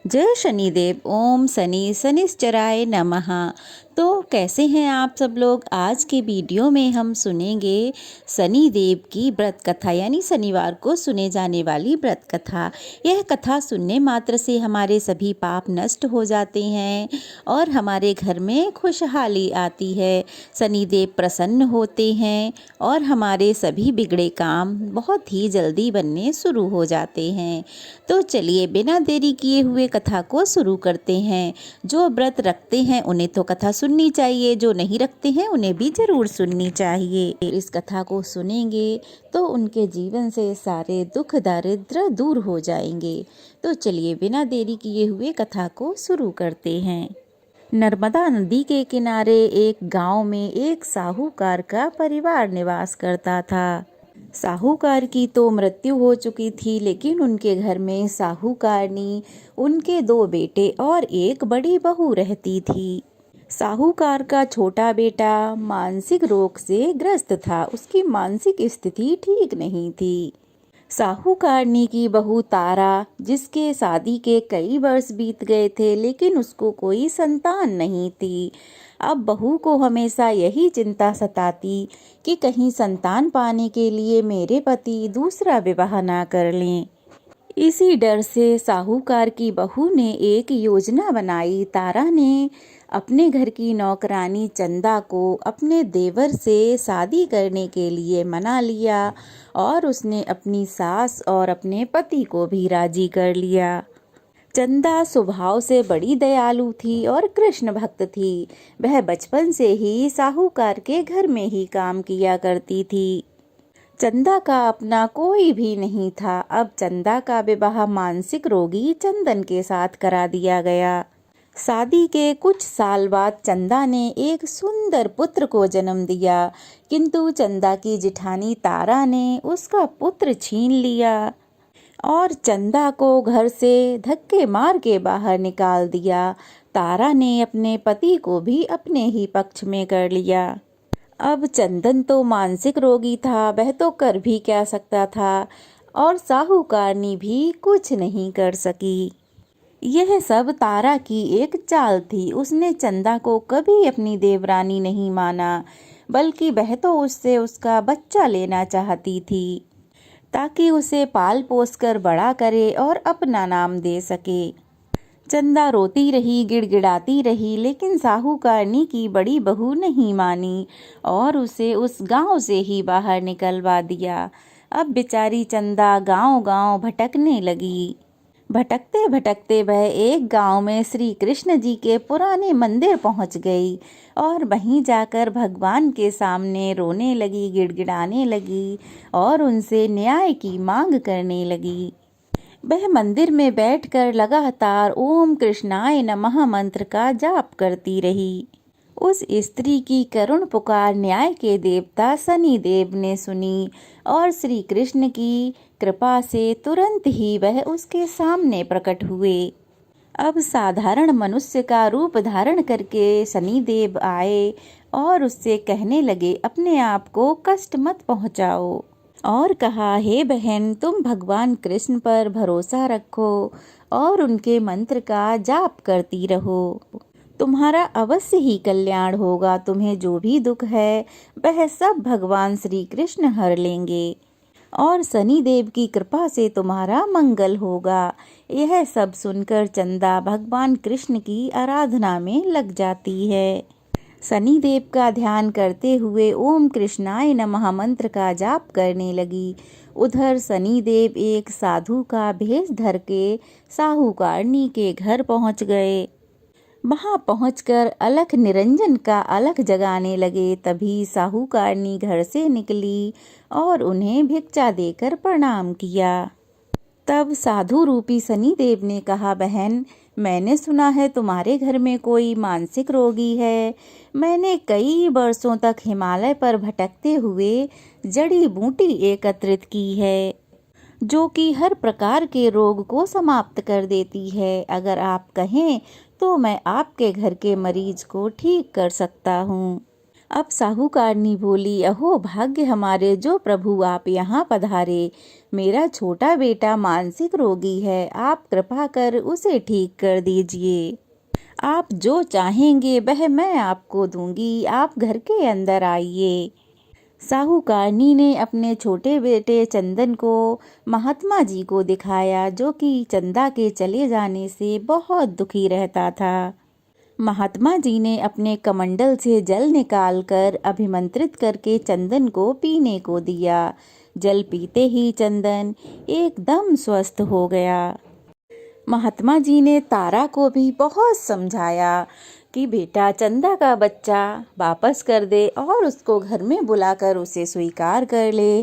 जय शनिदेव। ओम शनि शनिश्चराय नमः। तो कैसे हैं आप सब लोग। आज के वीडियो में हम सुनेंगे शनिदेव की व्रत कथा, यानी शनिवार को सुने जाने वाली व्रत कथा। यह कथा सुनने मात्र से हमारे सभी पाप नष्ट हो जाते हैं और हमारे घर में खुशहाली आती है। शनिदेव प्रसन्न होते हैं और हमारे सभी बिगड़े काम बहुत ही जल्दी बनने शुरू हो जाते हैं। तो चलिए बिना देरी किए हुए कथा को शुरू करते हैं। जो व्रत रखते हैं उन्हें तो कथा सुननी चाहिए, जो नहीं रखते हैं उन्हें भी जरूर सुननी चाहिए। इस कथा को सुनेंगे तो उनके जीवन से सारे दुख दारिद्र दूर हो जाएंगे। तो चलिए बिना देरी किए हुए कथा को शुरू करते हैं। नर्मदा नदी के किनारे एक गांव में एक साहूकार का परिवार निवास करता था। साहूकार की तो मृत्यु हो चुकी थी, लेकिन उनके घर में साहूकारनी, उनके 2 बेटे और एक बड़ी बहू रहती थी। साहूकार का छोटा बेटा मानसिक रोग से ग्रस्त था, उसकी मानसिक स्थिति ठीक नहीं थी। साहूकारनी की बहू तारा, जिसके शादी के कई वर्ष बीत गए थे लेकिन उसको कोई संतान नहीं थी। अब बहू को हमेशा यही चिंता सताती कि कहीं संतान पाने के लिए मेरे पति दूसरा विवाह ना कर लें। इसी डर से साहूकार की बहू ने एक योजना बनाई। तारा ने अपने घर की नौकरानी चंदा को अपने देवर से शादी करने के लिए मना लिया और उसने अपनी सास और अपने पति को भी राजी कर लिया। चंदा स्वभाव से बड़ी दयालु थी और कृष्ण भक्त थी। वह बचपन से ही साहूकार के घर में ही काम किया करती थी। चंदा का अपना कोई भी नहीं था। अब चंदा का विवाह मानसिक रोगी चंदन के साथ करा दिया गया। शादी के कुछ साल बाद चंदा ने एक सुंदर पुत्र को जन्म दिया, किंतु चंदा की जिठानी तारा ने उसका पुत्र छीन लिया और चंदा को घर से धक्के मार के बाहर निकाल दिया। तारा ने अपने पति को भी अपने ही पक्ष में कर लिया। अब चंदन तो मानसिक रोगी था, वह तो कर भी क्या सकता था और साहूकारनी भी कुछ नहीं कर सकी। यह सब तारा की एक चाल थी। उसने चंदा को कभी अपनी देवरानी नहीं माना, बल्कि वह तो उससे उसका बच्चा लेना चाहती थी ताकि उसे पाल पोस कर बड़ा करे और अपना नाम दे सके। चंदा रोती रही, गिड़गिड़ाती रही, लेकिन साहूकारनी की बड़ी बहू नहीं मानी और उसे उस गांव से ही बाहर निकलवा दिया। अब बेचारी चंदा गांव-गांव भटकने लगी। भटकते भटकते वह एक गांव में श्री कृष्ण जी के पुराने मंदिर पहुंच गई और वहीं जाकर भगवान के सामने रोने लगी, गिड़गिड़ाने लगी और उनसे न्याय की मांग करने लगी। वह मंदिर में बैठकर लगातार ओम कृष्णाय नमः मंत्र का जाप करती रही। उस स्त्री की करुण पुकार न्याय के देवता शनिदेव ने सुनी और श्री कृष्ण की कृपा से तुरंत ही वह उसके सामने प्रकट हुए। अब साधारण मनुष्य का रूप धारण करके शनिदेव आए और उससे कहने लगे, अपने आप को कष्ट मत पहुंचाओ। और कहा, हे बहन, तुम भगवान कृष्ण पर भरोसा रखो और उनके मंत्र का जाप करती रहो। तुम्हारा अवश्य ही कल्याण होगा। तुम्हें जो भी दुख है वह सब भगवान श्री कृष्ण हर लेंगे और शनिदेव की कृपा से तुम्हारा मंगल होगा। यह सब सुनकर चंदा भगवान कृष्ण की आराधना में लग जाती है। शनिदेव का ध्यान करते हुए ओम कृष्णाय नमः मंत्र का जाप करने लगी। उधर शनिदेव एक साधु का भेष धर के साहूकारनी के घर पहुंच गए। वहां पहुंचकर अलख निरंजन का अलख जगाने लगे। तभी साहूकारनी घर से निकली और उन्हें भिक्षा देकर प्रणाम किया। तब साधु रूपी शनिदेव ने कहा, बहन, मैंने सुना है तुम्हारे घर में कोई मानसिक रोगी है। मैंने कई वर्षों तक हिमालय पर भटकते हुए जड़ी बूटी एकत्रित की है, जो कि हर प्रकार के रोग को समाप्त कर देती है। अगर आप कहें तो मैं आपके घर के मरीज को ठीक कर सकता हूँ। अब साहूकारनी बोली, अहो भाग्य हमारे जो प्रभु आप यहाँ पधारे। मेरा छोटा बेटा मानसिक रोगी है, आप कृपा कर उसे ठीक कर दीजिए। आप जो चाहेंगे वह मैं आपको दूंगी, आप घर के अंदर आइए। साहूकारनी ने अपने छोटे बेटे चंदन को महात्मा जी को दिखाया, जो कि चंदा के चले जाने से बहुत दुखी रहता था। महात्मा जी ने अपने कमंडल से जल निकालकर अभिमंत्रित करके चंदन को पीने को दिया। जल पीते ही चंदन एकदम स्वस्थ हो गया। महात्मा जी ने तारा को भी बहुत समझाया कि बेटा चंदा का बच्चा वापस कर दे और उसको घर में बुलाकर उसे स्वीकार कर ले,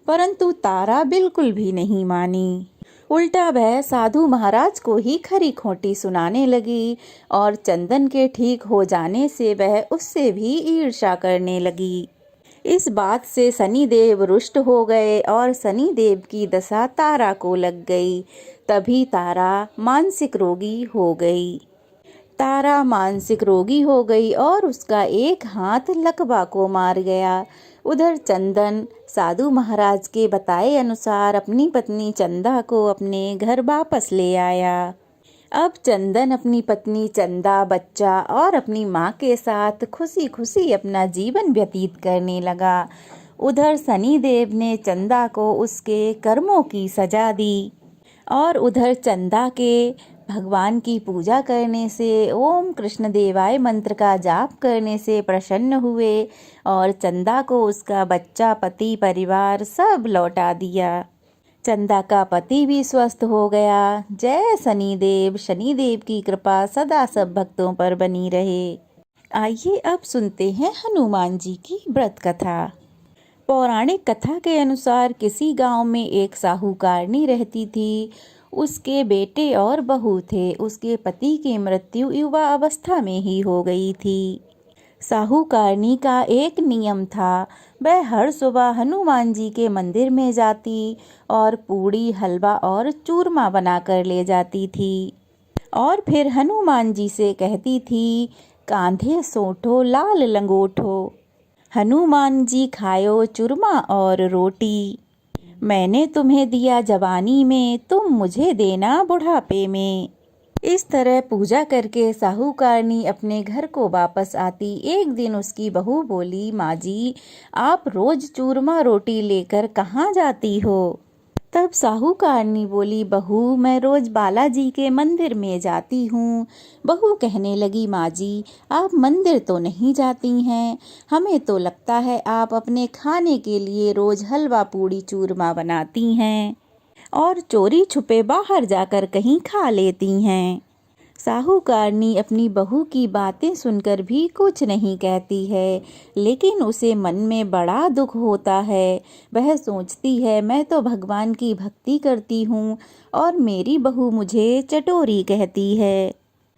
परंतु तारा बिल्कुल भी नहीं मानी। उल्टा वह साधु महाराज को ही खरी खोटी सुनाने लगी और चंदन के ठीक हो जाने से वह उससे भी ईर्ष्या करने लगी। इस बात से शनिदेव रुष्ट हो गए और शनिदेव की दशा तारा को लग गई। तभी तारा मानसिक रोगी हो गई। तारा मानसिक रोगी हो गई और उसका एक हाथ लकवा को मार गया। उधर चंदन साधु महाराज के बताए अनुसार अपनी पत्नी चंदा को अपने घर वापस ले आया। अब चंदन अपनी पत्नी चंदा, बच्चा और अपनी माँ के साथ खुशी खुशी अपना जीवन व्यतीत करने लगा। उधर शनिदेव ने चंदा को उसके कर्मों की सजा दी और उधर चंदा के भगवान की पूजा करने से, ओम कृष्ण देवाय मंत्र का जाप करने से प्रसन्न हुए और चंदा को उसका बच्चा, पति, परिवार सब लौटा दिया। चंदा का पति भी स्वस्थ हो गया। जय शनिदेव। शनिदेव की कृपा सदा सब भक्तों पर बनी रहे। आइए अब सुनते हैं हनुमान जी की व्रत कथा। पौराणिक कथा के अनुसार किसी गांव में एक साहूकारनी रहती थी। उसके बेटे और बहू थे। उसके पति की मृत्यु युवा अवस्था में ही हो गई थी। साहूकारनी का एक नियम था, वह हर सुबह हनुमान जी के मंदिर में जाती और पूड़ी, हलवा और चूरमा बनाकर ले जाती थी और फिर हनुमान जी से कहती थी, कांधे सोंठो लाल लंगोठो, हनुमान जी खायो चूरमा और रोटी। मैंने तुम्हें दिया जवानी में, तुम मुझे देना बुढ़ापे में। इस तरह पूजा करके साहूकारनी अपने घर को वापस आती। एक दिन उसकी बहू बोली, माँ जी आप रोज चूरमा रोटी लेकर कहाँ जाती हो? तब साहूकारनी बोली, बहू मैं रोज बालाजी के मंदिर में जाती हूँ। बहू कहने लगी, माँ जी आप मंदिर तो नहीं जाती हैं, हमें तो लगता है आप अपने खाने के लिए रोज हलवा पूड़ी चूरमा बनाती हैं और चोरी छुपे बाहर जाकर कहीं खा लेती हैं। साहूकारनी अपनी बहू की बातें सुनकर भी कुछ नहीं कहती है, लेकिन उसे मन में बड़ा दुख होता है। वह सोचती है, मैं तो भगवान की भक्ति करती हूँ और मेरी बहू मुझे चटोरी कहती है।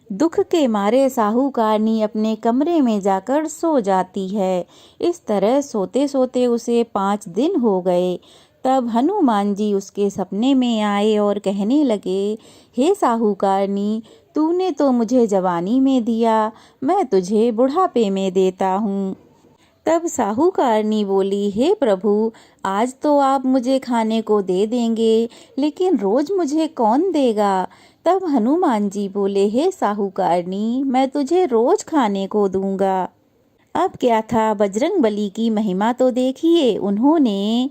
दुख के मारे साहूकारनी अपने कमरे में जाकर सो जाती है। इस तरह सोते सोते उसे 5 दिन हो गए। तब हनुमान जी उसके सपने में आए और कहने लगे, हे साहूकारनी तूने तो मुझे जवानी में दिया, मैं तुझे बुढ़ापे में देता हूँ। तब साहूकारनी बोली, हे प्रभु आज तो आप मुझे खाने को दे देंगे, लेकिन रोज मुझे कौन देगा? तब हनुमान जी बोले, हे साहूकारनी मैं तुझे रोज खाने को दूंगा। अब क्या था, बजरंगबली की महिमा तो देखिए। उन्होंने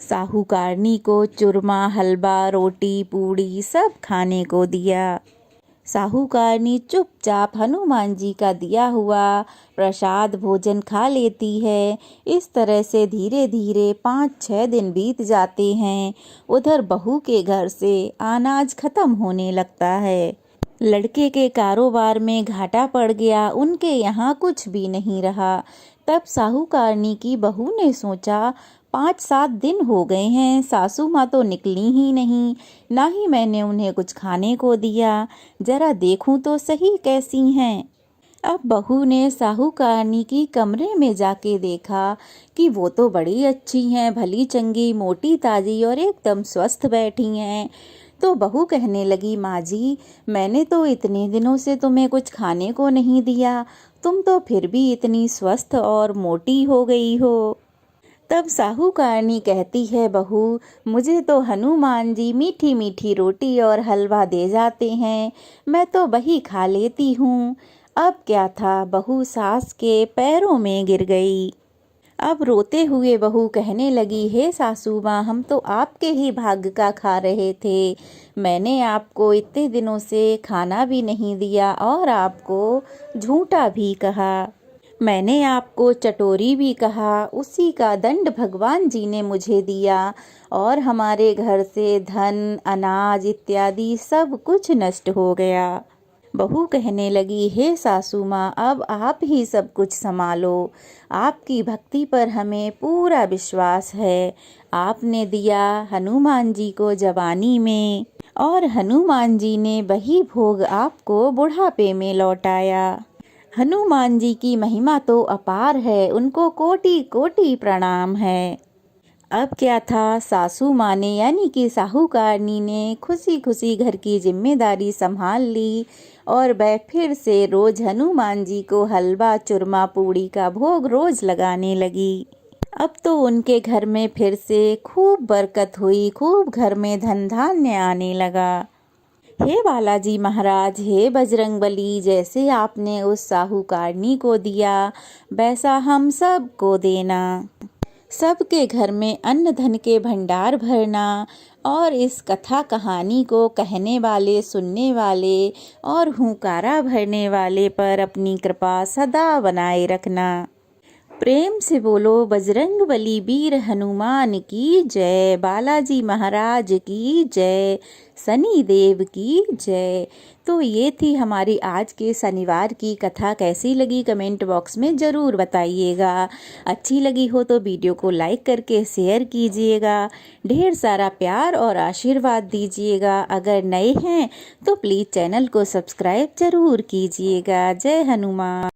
साहूकारनी को चूरमा, हलवा, रोटी, पूड़ी सब खाने को दिया। साहूकारनी चुपचाप हनुमान जी का दिया हुआ प्रसाद भोजन खा लेती है। इस तरह से धीरे धीरे 5-6 दिन बीत जाते हैं। उधर बहू के घर से अनाज खत्म होने लगता है। लड़के के कारोबार में घाटा पड़ गया, उनके यहाँ कुछ भी नहीं रहा। तब साहूकारनी की बहू ने सोचा, 5-7 दिन हो गए हैं, सासू माँ तो निकली ही नहीं, ना ही मैंने उन्हें कुछ खाने को दिया, जरा देखूं तो सही कैसी हैं। अब बहू ने साहूकारनी की कमरे में जाके देखा कि वो तो बड़ी अच्छी हैं, भली चंगी, मोटी ताजी और एकदम स्वस्थ बैठी हैं। तो बहू कहने लगी, माँ जी, मैंने तो इतने दिनों से तुम्हें कुछ खाने को नहीं दिया, तुम तो फिर भी इतनी स्वस्थ और मोटी हो गई हो। तब साहूकारनी कहती है, बहू, मुझे तो हनुमान जी मीठी मीठी रोटी और हलवा दे जाते हैं, मैं तो वही खा लेती हूँ। अब क्या था, बहू सास के पैरों में गिर गई। अब रोते हुए बहू कहने लगी, हे सासू माँ, हम तो आपके ही भाग्य का खा रहे थे। मैंने आपको इतने दिनों से खाना भी नहीं दिया और आपको झूठा भी कहा। मैंने आपको चटोरी भी कहा, उसी का दंड भगवान जी ने मुझे दिया और हमारे घर से धन, अनाज इत्यादि सब कुछ नष्ट हो गया। बहू कहने लगी, हे सासू माँ, अब आप ही सब कुछ संभालो, आपकी भक्ति पर हमें पूरा विश्वास है। आपने दिया हनुमान जी को जवानी में और हनुमान जी ने वही भोग आपको बुढ़ापे में लौटाया। हनुमान जी की महिमा तो अपार है, उनको कोटि कोटि प्रणाम है। अब क्या था, सासू माँ ने यानी कि साहूकारनी ने खुशी खुशी घर की जिम्मेदारी संभाल ली और वह फिर से रोज हनुमान जी को हलवा, चूरमा, पूड़ी का भोग रोज लगाने लगी। अब तो उनके घर में फिर से खूब बरकत हुई, खूब घर में धन धान्य आने लगा। हे बालाजी महाराज, हे बजरंगबली, जैसे आपने उस साहूकारनी को दिया वैसा हम सब को देना। सबके घर में अन्न धन के भंडार भरना और इस कथा कहानी को कहने वाले, सुनने वाले और हुंकारा भरने वाले पर अपनी कृपा सदा बनाए रखना। प्रेम से बोलो बजरंगबली वीर हनुमान की जय, बालाजी महाराज की जय, शनि देव की जय। तो ये थी हमारी आज के शनिवार की कथा। कैसी लगी कमेंट बॉक्स में ज़रूर बताइएगा। अच्छी लगी हो तो वीडियो को लाइक करके शेयर कीजिएगा, ढेर सारा प्यार और आशीर्वाद दीजिएगा। अगर नए हैं तो प्लीज़ चैनल को सब्सक्राइब ज़रूर कीजिएगा। जय हनुमान।